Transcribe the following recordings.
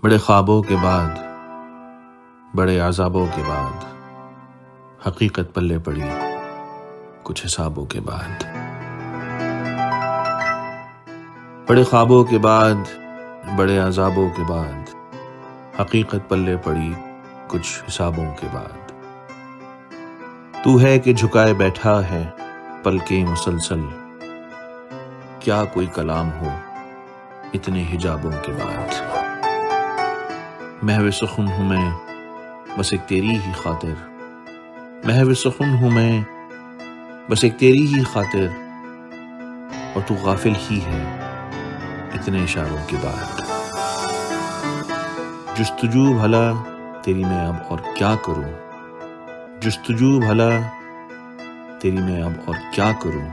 بڑے خوابوں کے بعد، بڑے عذابوں کے بعد، حقیقت پلے پڑی کچھ حسابوں کے بعد۔ بڑے خوابوں کے بعد، بڑے عذابوں کے بعد، حقیقت پلے پڑی کچھ حسابوں کے بعد۔ تو ہے کہ جھکائے بیٹھا ہے پلکیں مسلسل، کیا کوئی کلام ہو اتنے حجابوں کے بعد۔ محو سخن ہوں میں بس ایک تیری ہی خاطر، محو سخن ہوں میں بس ایک تیری ہی خاطر، اور تو غافل ہی ہے اتنے اشاروں کے بعد۔ جستجو بھلا تیری میں اب اور کیا کروں، جستجو بھلا تیری میں اب اور کیا کروں،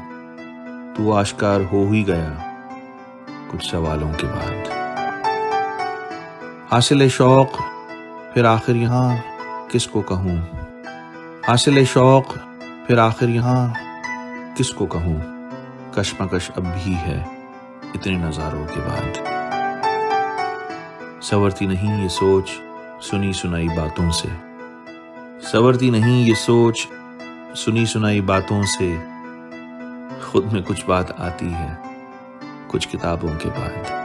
تو آشکار ہو ہی گیا کچھ سوالوں کے بعد۔ حاصل شوق پھر آخر یہاں کس کو کہوں، حاصل شوق پھر آخر یہاں کس کو کہوں، کشمکش اب بھی ہے اتنے نظاروں کے بعد۔ سنورتی نہیں یہ سوچ سنی سنائی باتوں سے، سنورتی نہیں یہ سوچ سنی سنائی باتوں سے، خود میں کچھ بات آتی ہے کچھ کتابوں کے بعد۔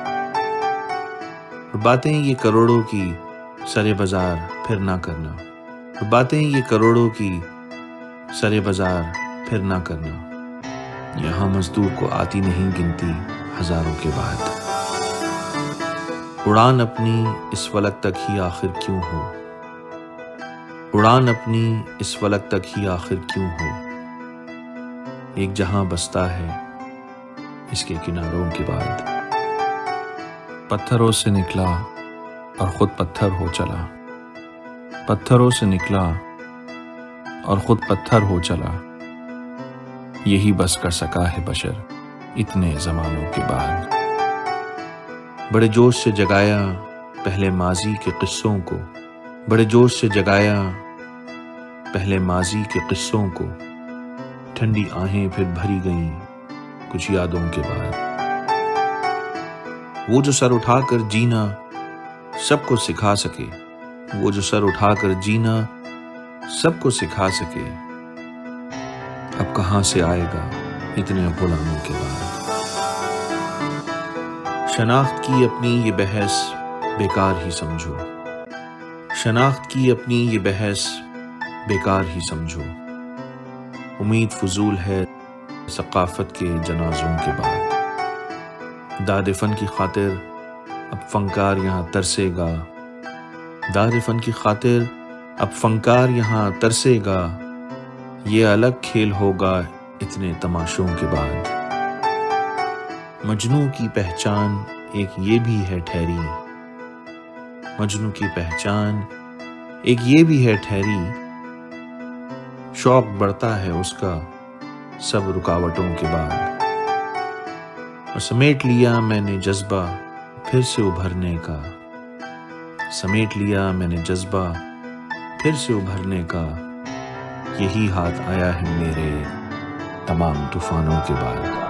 اور باتیں یہ کروڑوں کی سرے بازار پھر نہ کرنا، اور باتیں یہ کروڑوں کی سرے بازار پھر نہ کرنا، یہاں مزدور کو آتی نہیں گنتی ہزاروں کے بعد۔ اڑان اپنی اس فلک تک ہی آخر کیوں ہو، اڑان اپنی اس فلک تک ہی آخر کیوں ہو، ایک جہاں بستا ہے اس کے کناروں کے بعد۔ پتھروں سے نکلا اور خود پتھر ہو چلا، پتھروں سے نکلا اور خود پتھر ہو چلا، یہی بس کر سکا ہے بشر اتنے زمانوں کے بعد۔ بڑے جوش سے جگایا پہلے ماضی کے قصوں کو، بڑے جوش سے جگایا پہلے ماضی کے قصوں کو، ٹھنڈی آہیں پھر بھری گئیں کچھ یادوں کے بعد۔ وہ جو سر اٹھا کر جینا سب کو سکھا سکے، وہ جو سر اٹھا کر جینا سب کو سکھا سکے، اب کہاں سے آئے گا اتنے غلاموں کے بعد۔ شناخت کی اپنی یہ بحث بیکار ہی سمجھو، شناخت کی اپنی یہ بحث بیکار ہی سمجھو، امید فضول ہے ثقافت کے جنازوں کے بعد۔ داد فن کی خاطر اب فنکار یہاں ترسے گا، داد فن کی خاطر اب فنکار یہاں ترسے گا، یہ الگ کھیل ہوگا اتنے تماشوں کے بعد۔ مجنوں کی پہچان ایک یہ بھی ہے ٹھہری، مجنوں کی پہچان ایک یہ بھی ہے ٹھہری، شوق بڑھتا ہے اس کا سب رکاوٹوں کے بعد، اور سمیٹ لیا میں نے جذبہ پھر سے ابھرنے کا، سمیٹ لیا میں نے جذبہ پھر سے ابھرنے کا، یہی ہاتھ آیا ہے میرے تمام طوفانوں کے بعد۔